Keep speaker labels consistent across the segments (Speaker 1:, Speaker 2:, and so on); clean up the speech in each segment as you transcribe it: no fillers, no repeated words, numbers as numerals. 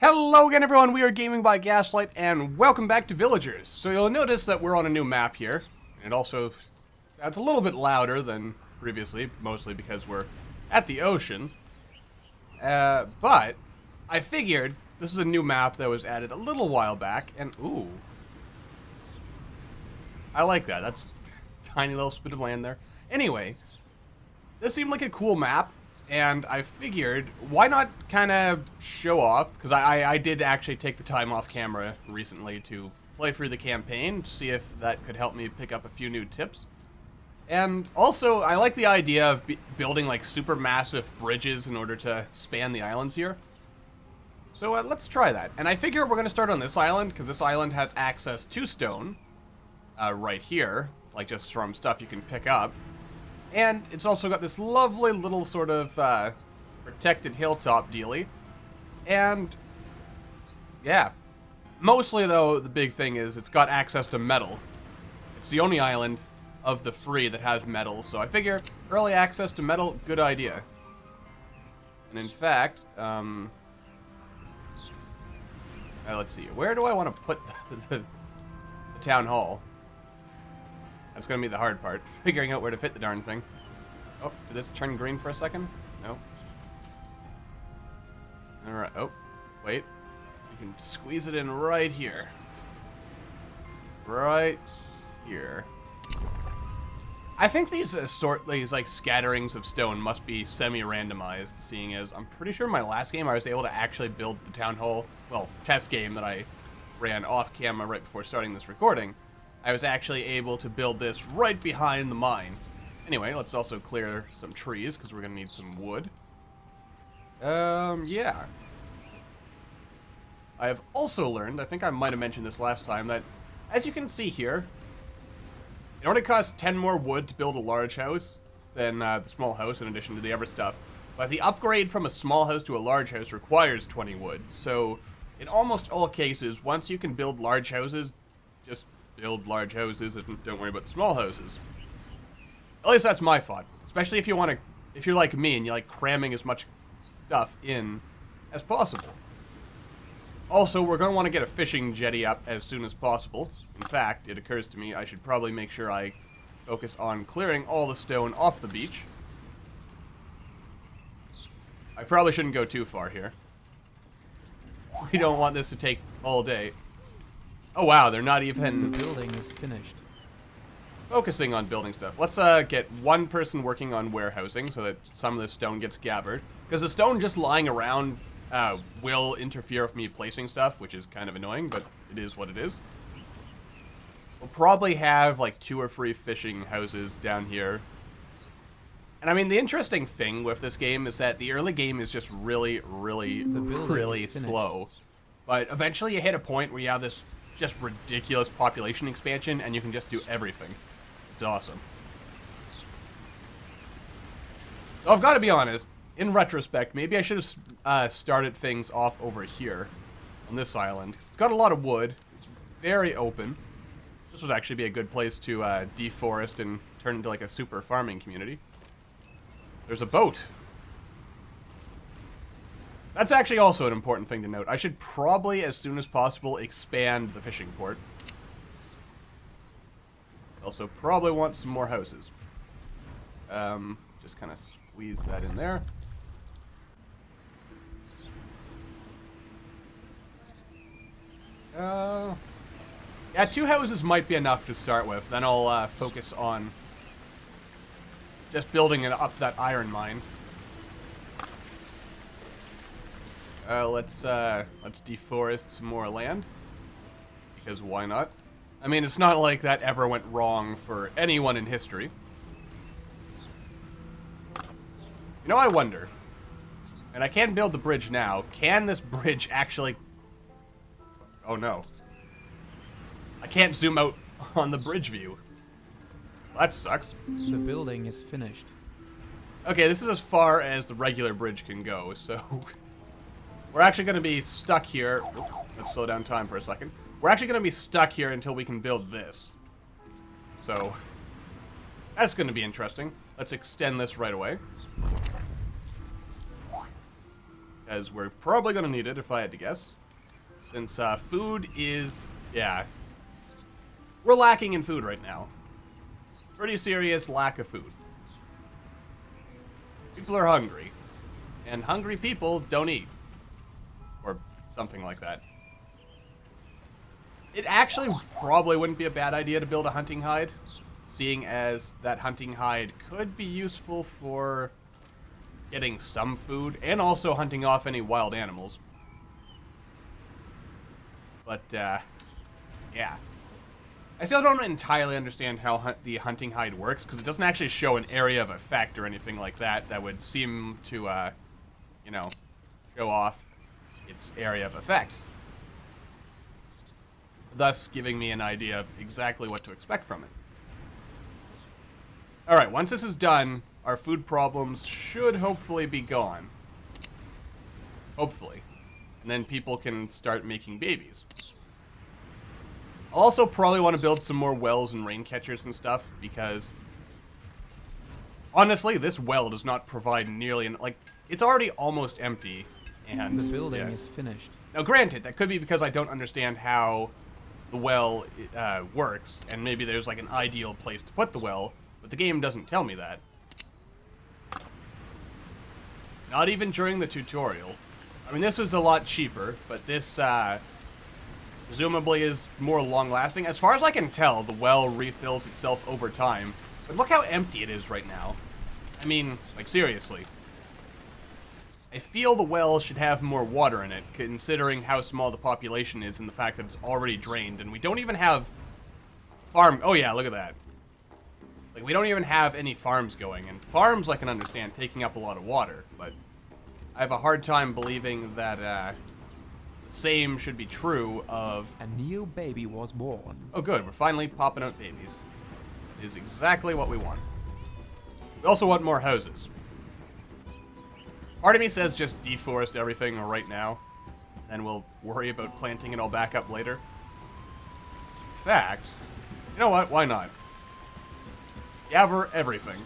Speaker 1: Hello again everyone, we are Gaming by Gaslight, and welcome back to Villagers. So you'll notice that we're on a new map here. It also sounds a little bit louder than previously, mostly because we're at the ocean. But I figured this is a new map that was added a little while back, and ooh. I like that, that's a tiny little spit of land there. Anyway, this seemed like a cool map. And I figured, why not kind of show off, because I did actually take the time off camera recently to play through the campaign, to see if that could help me pick up a few new tips. And also, I like the idea of building like super massive bridges in order to span the islands here. So let's try that. And I figure we're going to start on this island, because this island has access to stone, right here, like just from stuff you can pick up. And it's also got this lovely little sort of protected hilltop dealy. And yeah, mostly though, the big thing is it's got access to metal. It's the only island of the three that has metal, so I figure early access to metal, good idea. And in fact, let's see, where do I want to put the town hall? That's gonna be the hard part, figuring out where to fit the darn thing. Oh, did this turn green for a second? No. Alright, oh, wait. You can squeeze it in right here. Right here. I think these these like scatterings of stone must be semi-randomized, seeing as I'm pretty sure in my last game I was able to actually build the town hall, well, test game that I ran off camera right before starting this recording. I was actually able to build this right behind the mine. Anyway, let's also clear some trees, because we're going to need some wood. Yeah. I have also learned, I think I might have mentioned this last time, that as you can see here, it only costs 10 more wood to build a large house than the small house, in addition to the other stuff. But the upgrade from a small house to a large house requires 20 wood. So, in almost all cases, once you can build large houses, just build large houses and don't worry about the small houses. At least that's my thought. Especially if you want to, if you're like me and you like cramming as much stuff in as possible. Also, we're going to want to get a fishing jetty up as soon as possible. In fact, it occurs to me I should probably make sure I focus on clearing all the stone off the beach. I probably shouldn't go too far here. We don't want this to take all day. Oh wow, they're not even...
Speaker 2: The building is finished.
Speaker 1: Focusing on building stuff. Let's get one person working on warehousing so that some of the stone gets gathered. Because the stone just lying around will interfere with me placing stuff, which is kind of annoying, but it is what it is. We'll probably have like 2 or 3 fishing houses down here. And I mean, the interesting thing with this game is that the early game is just really slow. But eventually you hit a point where you have this just ridiculous population expansion, and you can just do everything. It's awesome. So I've got to be honest, in retrospect, maybe I should have started things off over here on this island. It's got a lot of wood. It's very open. This would actually be a good place to deforest and turn into like a super farming community. There's a boat. That's actually also an important thing to note. I should probably, as soon as possible, expand the fishing port. Also, probably want some more houses. Just kind of squeeze that in there. Yeah, 2 houses might be enough to start with. Then I'll focus on just building it up that iron mine. Let's deforest some more land, because why not? I mean, it's not like that ever went wrong for anyone in history. You know, I wonder, and I can build the bridge now, can this bridge actually... Oh no. I can't zoom out on the bridge view. Well, that sucks.
Speaker 2: The building is finished.
Speaker 1: Okay, this is as far as the regular bridge can go, so... We're actually going to be stuck here. Let's slow down time for a second. We're actually going to be stuck here until we can build this. So, that's going to be interesting. Let's extend this right away. Because we're probably going to need it, if I had to guess. Since food is... yeah. We're lacking in food right now. Pretty serious lack of food. People are hungry. And hungry people don't eat. Or something like that. It actually probably wouldn't be a bad idea to build a hunting hide, seeing as that hunting hide could be useful for getting some food and also hunting off any wild animals. But, yeah. I still don't entirely understand how the hunting hide works, because it doesn't actually show an area of effect or anything like that that would seem to, you know, show off its area of effect. Thus giving me an idea of exactly what to expect from it. Alright, once this is done, our food problems should hopefully be gone. Hopefully. And then people can start making babies. I'll also probably want to build some more wells and rain catchers and stuff, because honestly, this well does not provide nearly like, it's already almost empty, and
Speaker 2: The building is finished.
Speaker 1: Now granted, that could be because I don't understand how the well works, and maybe there's like an ideal place to put the well, but the game doesn't tell me that. Not even during the tutorial. I mean, this was a lot cheaper, but this presumably is more long-lasting. As far as I can tell, the well refills itself over time, but look how empty it is right now. I mean, like, seriously. I feel the well should have more water in it, considering how small the population is and the fact that it's already drained, and we don't even have farm... oh yeah, look at that. Like, we don't even have any farms going, and farms, I can understand, taking up a lot of water, but I have a hard time believing that, the same should be true of...
Speaker 2: A new baby was born.
Speaker 1: oh good, we're finally popping out babies. That is exactly what we want. We also want more houses. Part of me says just deforest everything right now, then we'll worry about planting it all back up later. In fact, you know what? Why not? Gather everything.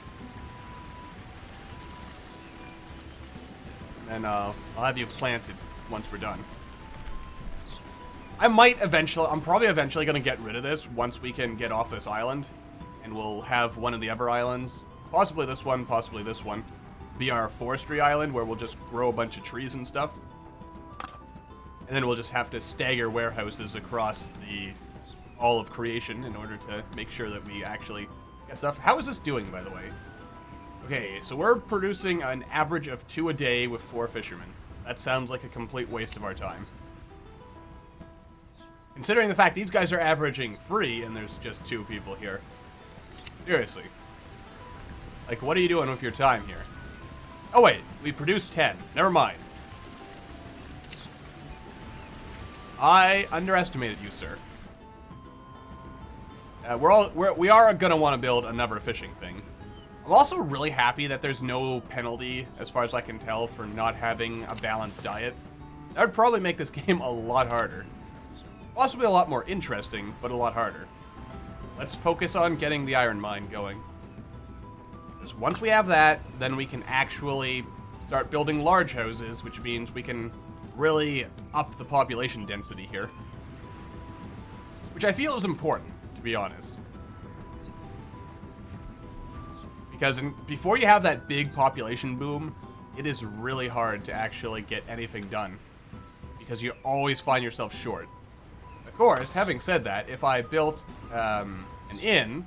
Speaker 1: And I'll have you planted once we're done. I'm probably eventually going to get rid of this once we can get off this island. And we'll have one of the other islands, possibly this one, be our forestry island, where we'll just grow a bunch of trees and stuff. And then we'll just have to stagger warehouses across all of creation in order to make sure that we actually get stuff. How is this doing, by the way? Okay, so we're producing an average of 2 a day with 4 fishermen. That sounds like a complete waste of our time. Considering the fact these guys are averaging 3 and there's just 2 people here. Seriously. Like, what are you doing with your time here? Oh wait, we produced 10. Never mind. I underestimated you, sir. We are gonna want to build another fishing thing. I'm also really happy that there's no penalty, as far as I can tell, for not having a balanced diet. That would probably make this game a lot harder. Possibly a lot more interesting, but a lot harder. Let's focus on getting the iron mine going. Because once we have that, then we can actually start building large houses, which means we can really up the population density here. Which I feel is important, to be honest. Because before you have that big population boom, it is really hard to actually get anything done. Because you always find yourself short. Of course, having said that, if I built an inn,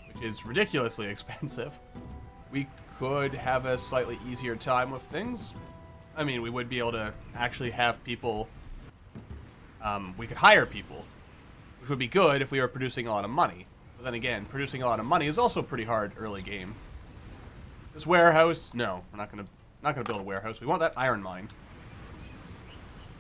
Speaker 1: which is ridiculously expensive, we could have a slightly easier time with things. I mean, we would be able to actually have people... we could hire people, which would be good if we were producing a lot of money. But then again, producing a lot of money is also pretty hard early game. This warehouse, no, we're not gonna build a warehouse. We want that iron mine.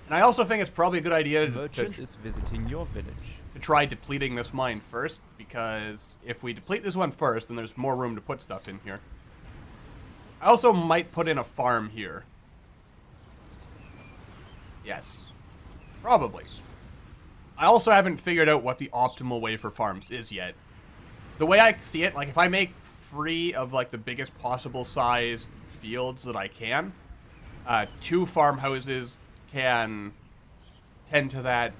Speaker 1: And I also think it's probably a good idea
Speaker 2: Merchant is visiting your village.
Speaker 1: to try depleting this mine first, because if we deplete this one first, then there's more room to put stuff in here. I also might put in a farm here. Yes. Probably. I also haven't figured out what the optimal way for farms is yet. The way I see it, like, if I make 3 of, like, the biggest possible sized fields that I can, 2 farmhouses can tend to that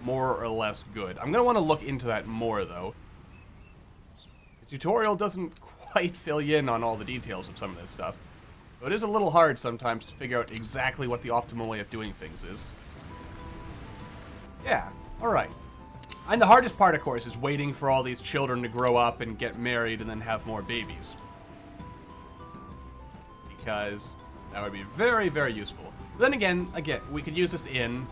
Speaker 1: more or less good. I'm going to want to look into that more, though. The tutorial doesn't quite fill you in on all the details of some of this stuff. So it is a little hard sometimes to figure out exactly what the optimal way of doing things is. Yeah, alright. And the hardest part, of course, is waiting for all these children to grow up and get married and then have more babies. Because that would be very, very useful. But then again, we could use this inn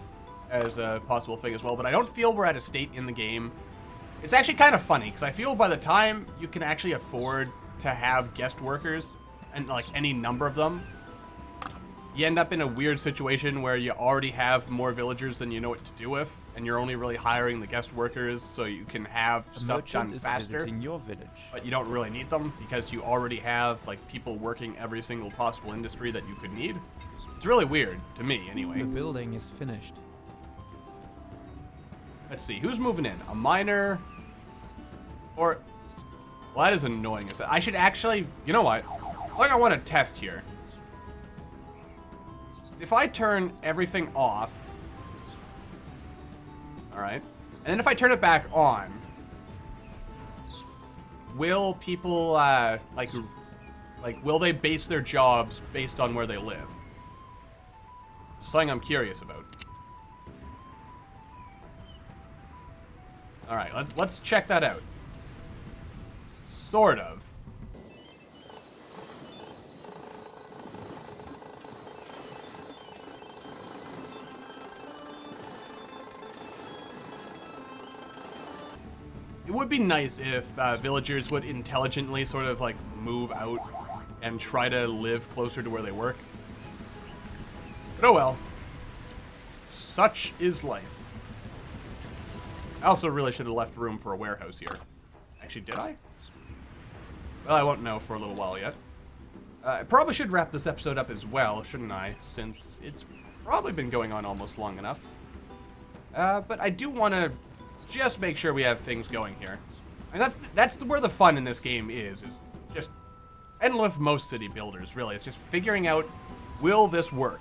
Speaker 1: as a possible thing as well, but I don't feel we're at a state in the game. It's actually kind of funny, because I feel by the time you can actually afford to have guest workers, and like any number of them, you end up in a weird situation where you already have more villagers than you know what to do with, and you're only really hiring the guest workers so you can have stuff done faster.
Speaker 2: Your village.
Speaker 1: But you don't really need them because you already have like people working every single possible industry that you could need. It's really weird to me, anyway.
Speaker 2: The building is finished.
Speaker 1: Let's see, who's moving in? A miner? Or... Well, that is annoying. I should actually... You know what? Something I want to test here. If I turn everything off... Alright. And then if I turn it back on... Will people, like, will they base their jobs based on where they live? Something I'm curious about. Alright, let's check that out. Sort of. It would be nice if villagers would intelligently sort of like move out and try to live closer to where they work. But oh well. Such is life. I also really should have left room for a warehouse here. Actually, did I? Well, I won't know for a little while yet. I probably should wrap this episode up as well, shouldn't I? Since it's probably been going on almost long enough. But I do want to just make sure we have things going here. And that's where the fun in this game is just, and with most city builders, really. It's just figuring out, will this work?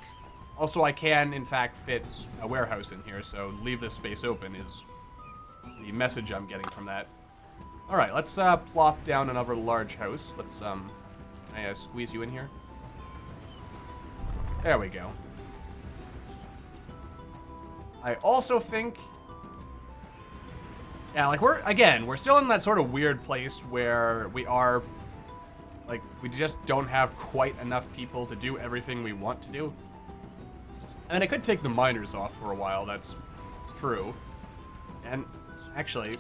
Speaker 1: Also, I can, in fact, fit a warehouse in here, so leave this space open is the message I'm getting from that. Alright, let's plop down another large house. Let's, can I squeeze you in here? There we go. I also think... Yeah, like, we're still in that sort of weird place where we are, like, we just don't have quite enough people to do everything we want to do. And I could take the miners off for a while, that's true. And, actually...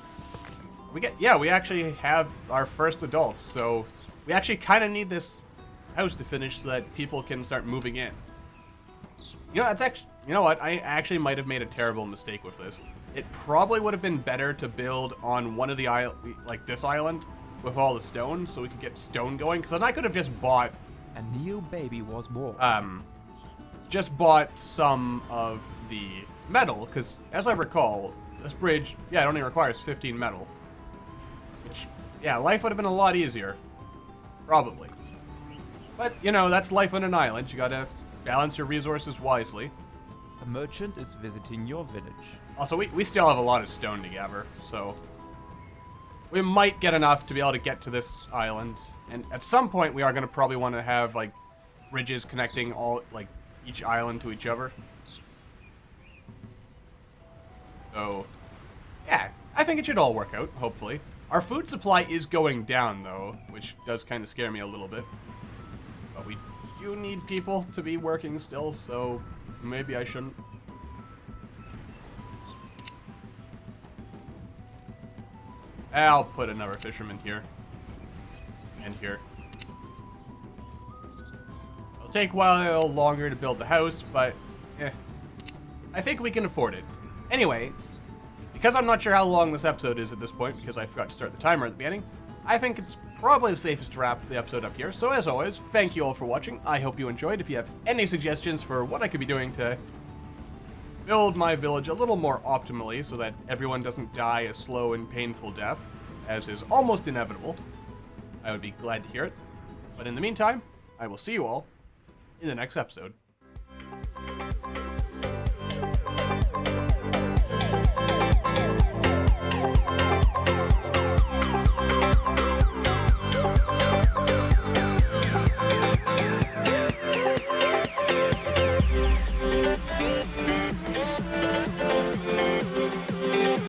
Speaker 1: we actually have our first adults, so we actually kind of need this house to finish so that people can start moving in. You know, you know what? I actually might have made a terrible mistake with this. It probably would have been better to build on one of the like this island with all the stone, so we could get stone going. Because then I could have just bought
Speaker 2: a new baby was born.
Speaker 1: Just bought some of the metal, because as I recall, this bridge, yeah, it only requires 15 metal. Which, yeah, life would have been a lot easier. Probably. But, you know, that's life on an island. You gotta balance your resources wisely.
Speaker 2: A merchant is visiting your village.
Speaker 1: Also, we still have a lot of stone to gather, so... we might get enough to be able to get to this island. And at some point, we are gonna probably want to have, like, bridges connecting all, like, each island to each other. So, yeah, I think it should all work out, hopefully. Our food supply is going down, though, which does kind of scare me a little bit. But we do need people to be working still, so maybe I shouldn't. I'll put another fisherman here. And here. It'll take a while longer to build the house, but I think we can afford it. Anyway, because I'm not sure how long this episode is at this point, because I forgot to start the timer at the beginning, I think it's probably the safest to wrap the episode up here. So as always, thank you all for watching. I hope you enjoyed. If you have any suggestions for what I could be doing to build my village a little more optimally so that everyone doesn't die a slow and painful death, as is almost inevitable, I would be glad to hear it. But in the meantime, I will see you all in the next episode.